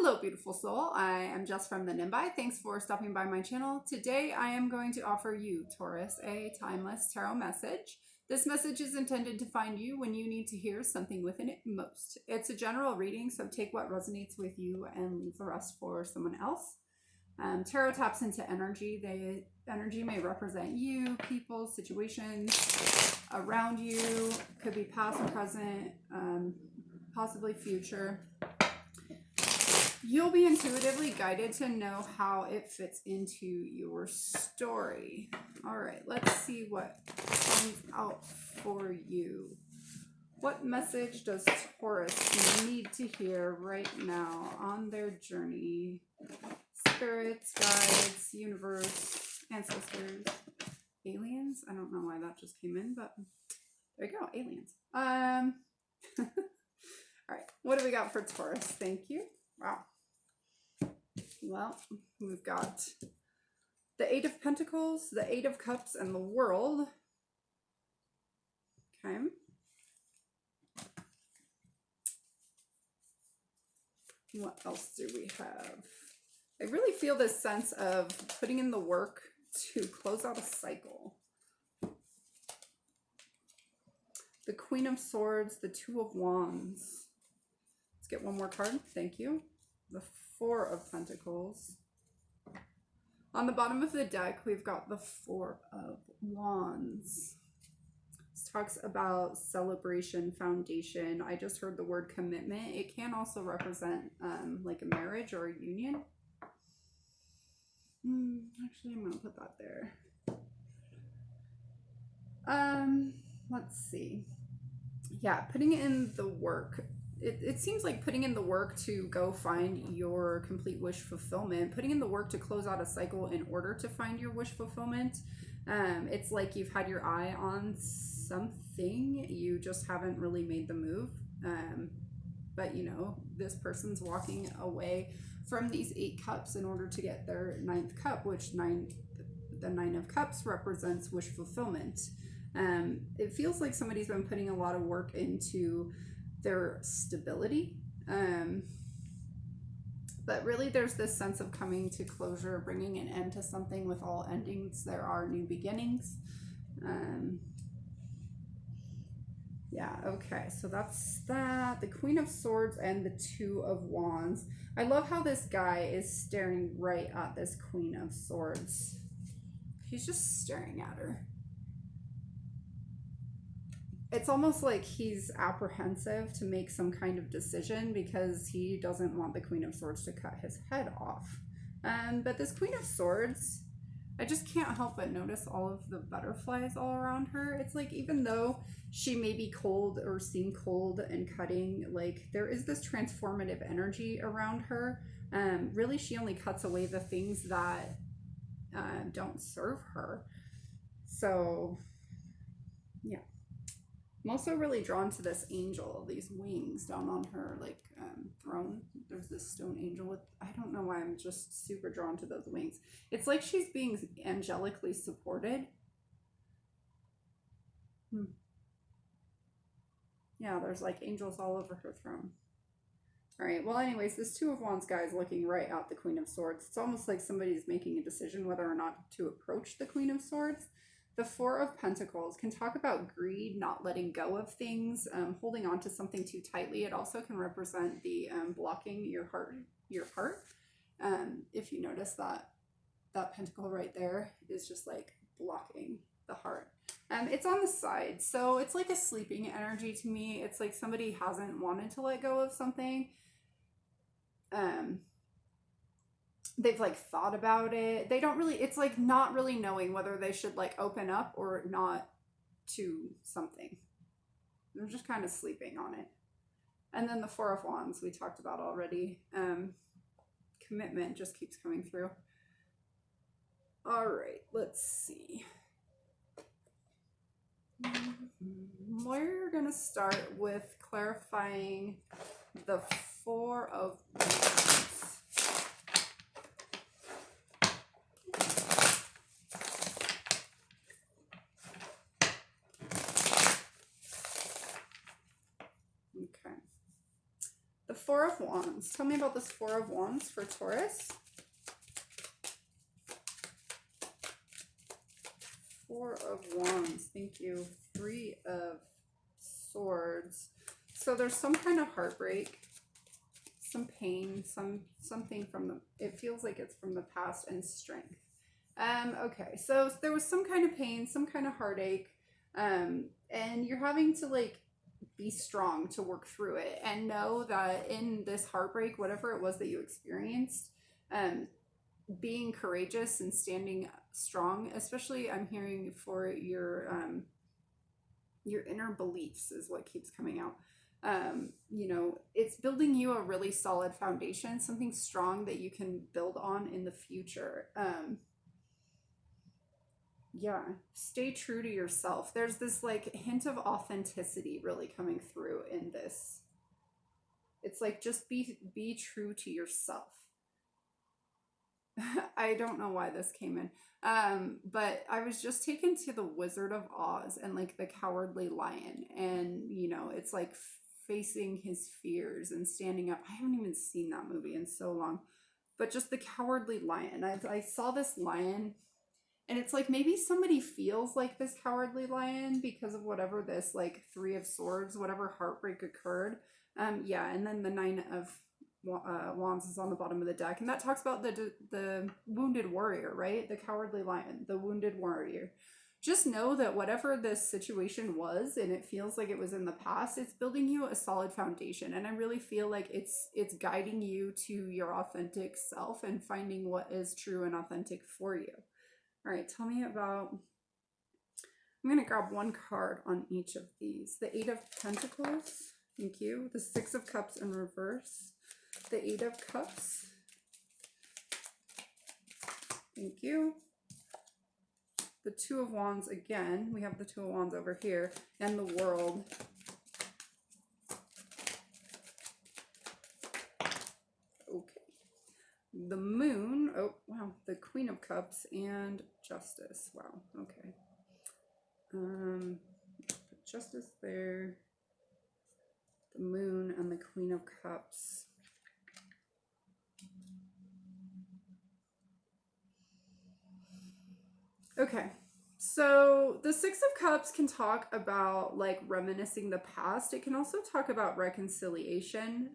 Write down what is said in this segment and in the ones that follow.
Hello, beautiful soul. I am Jess from the Nimbi. Thanks for stopping by my channel. Today, I am going to offer you, Taurus, a timeless tarot message. This message is intended to find you when you need to hear something within it most. It's a general reading, so take what resonates with you and leave the rest for someone else. Tarot taps into energy. The energy may represent you, people, situations around you. Could be past, present, possibly future. You'll be intuitively guided to know how it fits into your story. All right, let's see what comes out for you. What message does Taurus need to hear right now on their journey? Spirits, guides, universe, ancestors, aliens? I don't know why that just came in, but there you go, aliens. All right, what do we got for Taurus? Thank you. Wow. Well, we've got the Eight of Pentacles, the Eight of Cups, and the World. Okay. What else do we have? I really feel this sense of putting in the work to close out a cycle. The Queen of Swords, the Two of Wands. Let's get one more card. Thank you. The Four of Pentacles. On the bottom of the deck, we've got the Four of Wands. This talks about celebration, foundation. I just heard the word commitment. It can also represent like a marriage or a union. Actually, I'm going to put that there. Let's see. Yeah, putting in the work. It seems like putting in the work to go find your complete wish fulfillment, putting in the work to close out a cycle in order to find your wish fulfillment. It's like you've had your eye on something, you just haven't really made the move. But you know, this person's walking away from these 8 cups in order to get their 9th cup, which the 9 of Cups represents wish fulfillment. It feels like somebody's been putting a lot of work into their stability, but really there's this sense of coming to closure, bringing an end to something. With all endings there are new beginnings. Yeah, okay, so that's that. The Queen of Swords and the Two of Wands. I love how this guy is staring right at this Queen of Swords. He's just staring at her. It's almost like he's apprehensive to make some kind of decision because he doesn't want the Queen of Swords to cut his head off. But this Queen of Swords, I just can't help but notice all of the butterflies all around her. It's like, even though she may be cold or seem cold and cutting, like there is this transformative energy around her. Really, she only cuts away the things that don't serve her. So, yeah. I'm also really drawn to this angel, these wings down on her like throne. There's this stone angel with, I don't know why I'm just super drawn to those wings. It's like she's being angelically supported. Yeah, there's like angels all over her throne. All right, well anyways, this Two of Wands guy is looking right at the Queen of Swords. It's almost like somebody's making a decision whether or not to approach the Queen of Swords. The Four of Pentacles can talk about greed, not letting go of things, holding on to something too tightly. It also can represent the blocking your heart. If you notice that pentacle right there is just like blocking the heart. It's on the side, so it's like a sleeping energy to me. It's like somebody hasn't wanted to let go of something. They've like thought about it. They don't really, it's like not really knowing whether they should like open up or not to something. They're just kind of sleeping on it. And then the Four of Wands we talked about already. Commitment just keeps coming through. All right, let's see. We're gonna start with clarifying the Four of Wands. Four of Wands. Tell me about this Four of Wands for Taurus. Four of Wands. Thank you. Three of Swords. So there's some kind of heartbreak, some pain, something from the, it feels like it's from the past, and strength. Okay, so there was some kind of pain, some kind of heartache, and you're having to like be strong to work through it, and know that in this heartbreak, whatever it was that you experienced, being courageous and standing strong, especially I'm hearing for your inner beliefs is what keeps coming out. You know, it's building you a really solid foundation, something strong that you can build on in the future. Yeah, stay true to yourself. There's this like hint of authenticity really coming through in this. It's like, just be true to yourself. I don't know why this came in. But I was just taken to the Wizard of Oz and like the Cowardly Lion, and you know, it's like facing his fears and standing up. I haven't even seen that movie in so long, but just the Cowardly Lion. I saw this lion, and it's like maybe somebody feels like this Cowardly Lion because of whatever this like Three of Swords, whatever heartbreak occurred. Yeah, and then the Nine of Wands is on the bottom of the deck, and that talks about the wounded warrior, right? The Cowardly Lion, the wounded warrior. Just know that whatever this situation was, and it feels like it was in the past, it's building you a solid foundation, and I really feel like it's guiding you to your authentic self and finding what is true and authentic for you. All right, tell me about, I'm going to grab one card on each of these. The Eight of Pentacles, thank you. The Six of Cups in reverse. The Eight of Cups, thank you. The Two of Wands again. We have the Two of Wands over here, and the World. Okay. The Moon. Oh, wow. The Queen of Cups and Justice. Wow. Okay. Put Justice there. The Moon and the Queen of Cups. Okay, so the Six of Cups can talk about like reminiscing the past. It can also talk about reconciliation.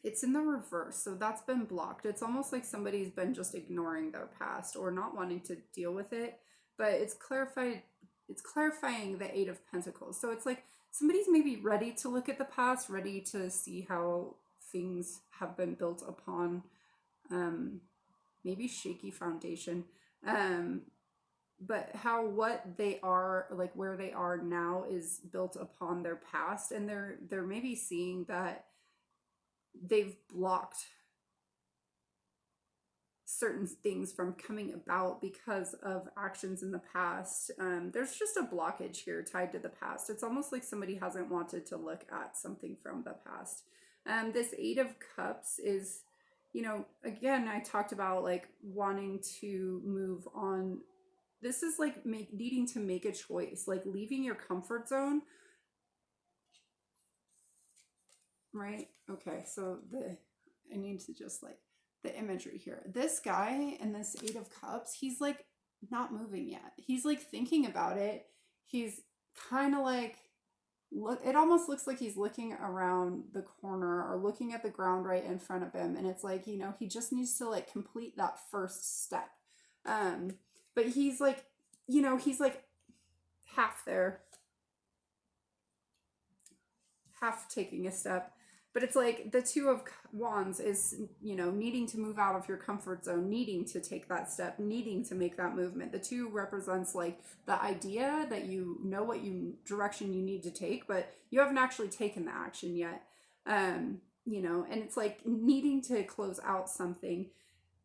It's in the reverse, so that's been blocked. It's almost like somebody's been just ignoring their past or not wanting to deal with it, but it's clarifying the Eight of Pentacles. So it's like somebody's maybe ready to look at the past, ready to see how things have been built upon maybe shaky foundation. But how what they are, like where they are now, is built upon their past, and they're maybe seeing that they've blocked certain things from coming about because of actions in the past. There's just a blockage here tied to the past. It's almost like somebody hasn't wanted to look at something from the past. This Eight of Cups is, you know, again, I talked about like wanting to move on. This is like needing to make a choice, like leaving your comfort zone. Right? Okay, so I need to just like the imagery here. This guy and this Eight of Cups, he's like not moving yet. He's like thinking about it. He's kind of like, it almost looks like he's looking around the corner or looking at the ground right in front of him, and it's like, you know, he just needs to like complete that first step. But he's like, you know, he's like half there, half taking a step. But it's like the Two of Wands is, you know, needing to move out of your comfort zone, needing to take that step, needing to make that movement. The two represents like the idea that you know what direction you need to take, but you haven't actually taken the action yet. You know, and it's like needing to close out something.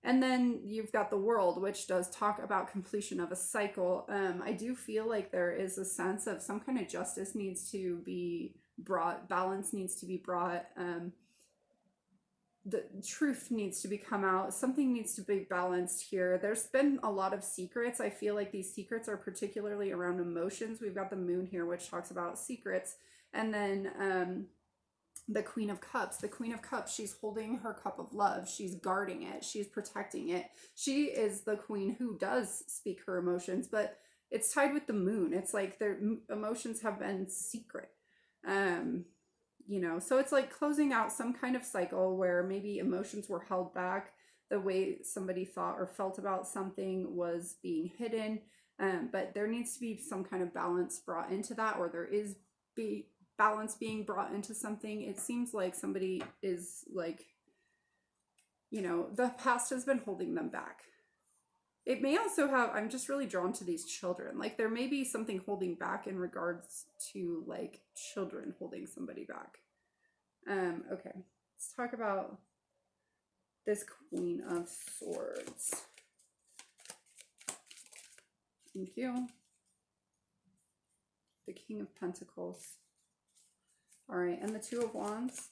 And then you've got the World, which does talk about completion of a cycle. I do feel like there is a sense of some kind of justice needs to be brought, balance needs to be brought, the truth needs to be come out, something needs to be balanced here. There's been a lot of secrets. I feel like these secrets are particularly around emotions. We've got the Moon here, which talks about secrets, and then the Queen of Cups. The Queen of Cups, she's holding her cup of love. She's guarding it. She's protecting it. She is the queen who does speak her emotions, but it's tied with the moon. It's like their emotions have been secret. Um, so it's like closing out some kind of cycle where maybe emotions were held back. The way somebody thought or felt about something was being hidden. But there needs to be some kind of balance brought into that, or there is balance being brought into something. It seems like somebody is like, the past has been holding them back. It may also have, I'm just really drawn to these children. Like there may be something holding back in regards to like children holding somebody back. Okay, let's talk about this Queen of Swords. Thank you. The King of Pentacles. All right, and the Two of Wands.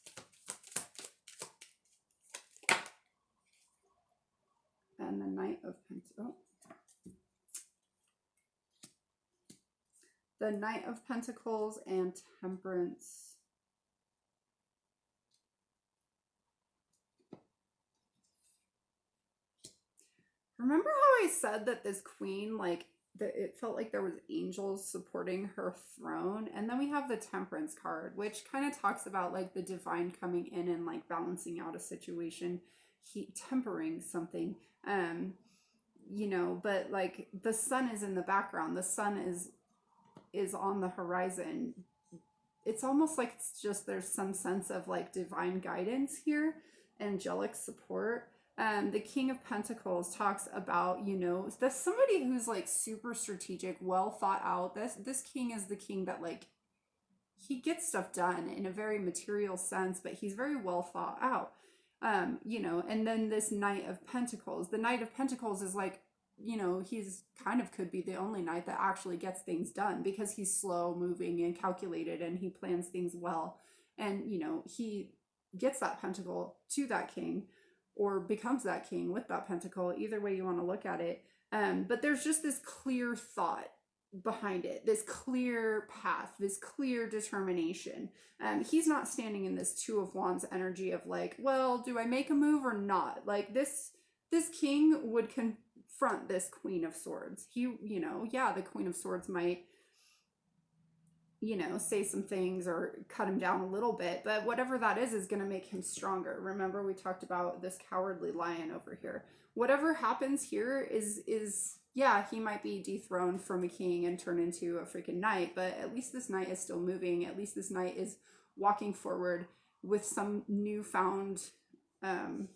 And the Knight of Pentacles. Oh. The Knight of Pentacles and Temperance. Remember how I said that this queen, like, it felt like there was angels supporting her throne? And then we have the Temperance card, which kind of talks about like the divine coming in and like balancing out a situation, tempering something. But like the sun is in the background. The sun is on the horizon. It's almost like it's just there's some sense of like divine guidance here, angelic support. The King of Pentacles talks about, that's somebody who's like super strategic, well thought out. This king is the king that like, he gets stuff done in a very material sense, but he's very well thought out. And then this Knight of Pentacles. The Knight of Pentacles is like, he's kind of could be the only knight that actually gets things done because he's slow moving and calculated and he plans things well. And, he gets that pentacle to that king, or becomes that king with that pentacle, either way you want to look at it. But there's just this clear thought behind it, this clear path, this clear determination. He's not standing in this Two of Wands energy of like, well, do I make a move or not? Like this king would confront this Queen of Swords. The Queen of Swords might say some things or cut him down a little bit, but whatever that is going to make him stronger. Remember, we talked about this cowardly lion over here. Whatever happens here is he might be dethroned from a king and turn into a freaking knight, but at least this knight is still moving. At least this knight is walking forward with some newfound, I'm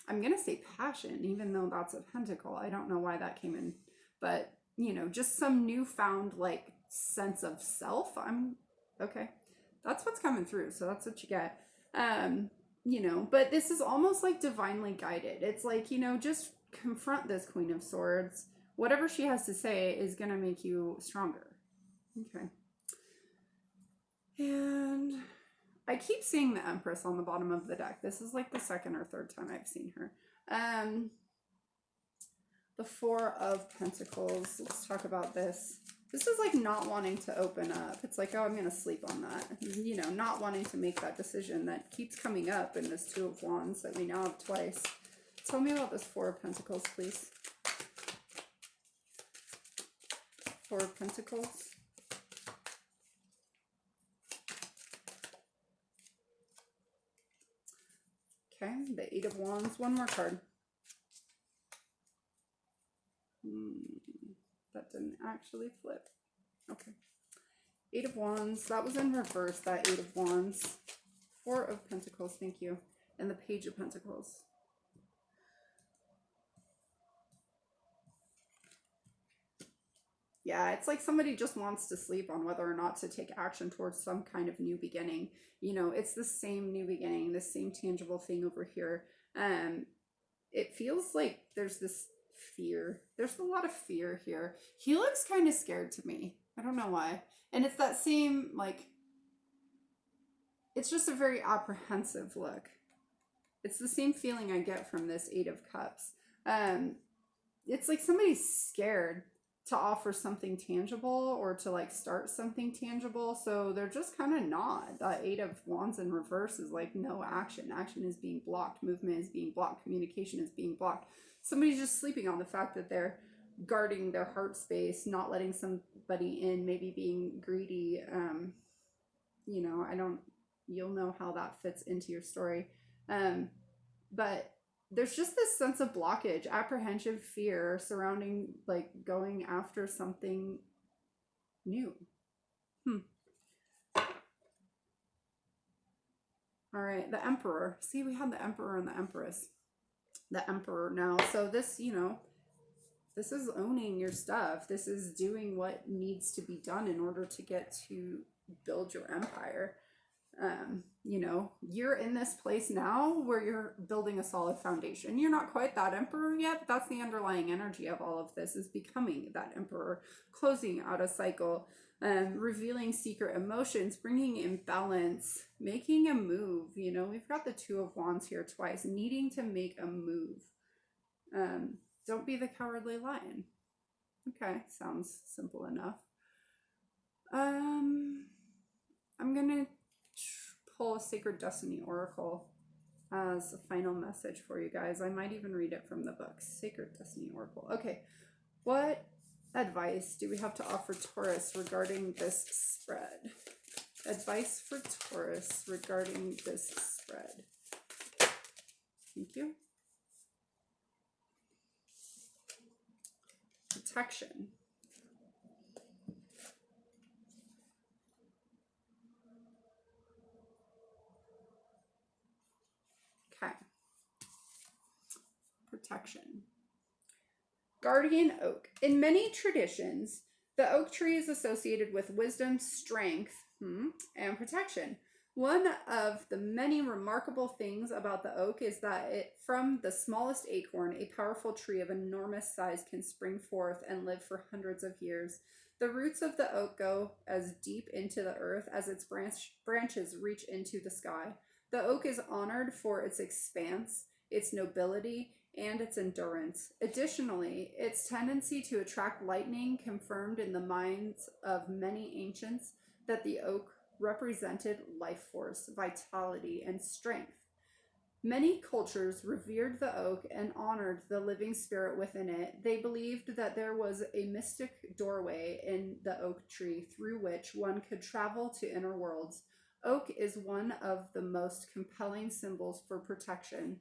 going to say passion, even though that's a pentacle. I don't know why that came in, but just some newfound like sense of self. Okay. That's what's coming through. So that's what you get. But this is almost like divinely guided. It's like, just confront this Queen of Swords. Whatever she has to say is going to make you stronger. Okay. And I keep seeing the Empress on the bottom of the deck. This is like the second or third time I've seen her. The Four of Pentacles. Let's talk about this. This is like not wanting to open up. It's like, oh, I'm going to sleep on that. Not wanting to make that decision that keeps coming up in this Two of Wands that we now have twice. Tell me about this Four of Pentacles, please. Four of Pentacles. Okay, the Eight of Wands. One more card. That didn't actually flip. Okay. Eight of Wands. That was in reverse, that Eight of Wands. Four of Pentacles, thank you. And the Page of Pentacles. Yeah, it's like somebody just wants to sleep on whether or not to take action towards some kind of new beginning. It's the same new beginning, the same tangible thing over here. It feels like there's this fear. There's a lot of fear here. He looks kind of scared to me. I don't know why. And it's that same, like, it's just a very apprehensive look. It's the same feeling I get from this Eight of Cups. It's like somebody's scared. to offer something tangible or to like start something tangible. So they're just kind of not. The Eight of Wands in reverse is like no action. Action is being blocked. Movement is being blocked. Communication is being blocked. Somebody's just sleeping on the fact that they're guarding their heart space, not letting somebody in, maybe being greedy. You know, you'll know how that fits into your story. But there's just this sense of blockage, apprehension, fear surrounding like going after something new. All right, the Emperor. See, we had the Emperor and the Empress. The Emperor now. So this, you know, this is owning your stuff. This is doing what needs to be done in order to get to build your empire. You know, you're in this place now where you're building a solid foundation. You're not quite that emperor yet, but that's the underlying energy of all of this, is becoming that emperor, closing out a cycle, revealing secret emotions, bringing in balance, making a move. You know, we've got the Two of Wands here twice, needing to make a move. Don't be the cowardly lion. Okay, sounds simple enough. I'm gonna pull a Sacred Destiny Oracle as a final message for you guys. I might even read it from the book. Sacred Destiny Oracle. Okay, what advice do we have to offer Taurus regarding this spread? Advice for Taurus regarding this spread. Thank you. Protection. Okay. Protection. Guardian oak. In many traditions, the oak tree is associated with wisdom, strength, and protection. One of the many remarkable things about the oak is that from the smallest acorn, a powerful tree of enormous size can spring forth and live for hundreds of years. The roots of the oak go as deep into the earth as its branches reach into the sky. The oak is honored for its expanse, its nobility, and its endurance. Additionally, its tendency to attract lightning confirmed in the minds of many ancients that the oak represented life force, vitality, and strength. Many cultures revered the oak and honored the living spirit within it. They believed that there was a mystic doorway in the oak tree through which one could travel to inner worlds. Oak is one of the most compelling symbols for protection.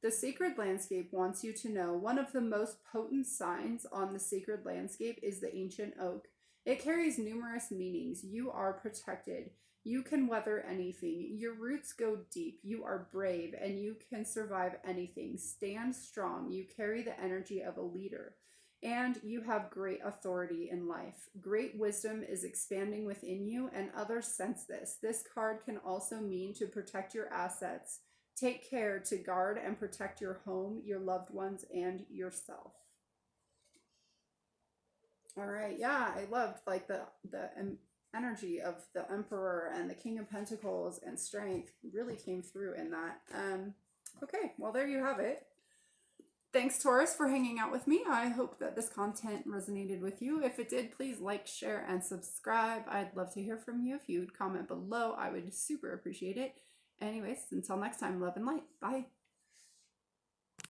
The sacred landscape wants you to know one of the most potent signs on the sacred landscape is the ancient oak. It carries numerous meanings. You are protected. You can weather anything. Your roots go deep. You are brave and you can survive anything. Stand strong. You carry the energy of a leader and you have great authority in life. Great wisdom is expanding within you and others sense this. This card can also mean to protect your assets. Take care to guard and protect your home, your loved ones, and yourself. All right, yeah, I loved like the energy of the Emperor and the King of Pentacles and strength really came through in that. Okay, well there you have it. Thanks, Taurus, for hanging out with me. I hope that this content resonated with you. If it did, please like, share, and subscribe. I'd love to hear from you. If you would comment below, I would super appreciate it. Anyways, until next time, love and light. Bye.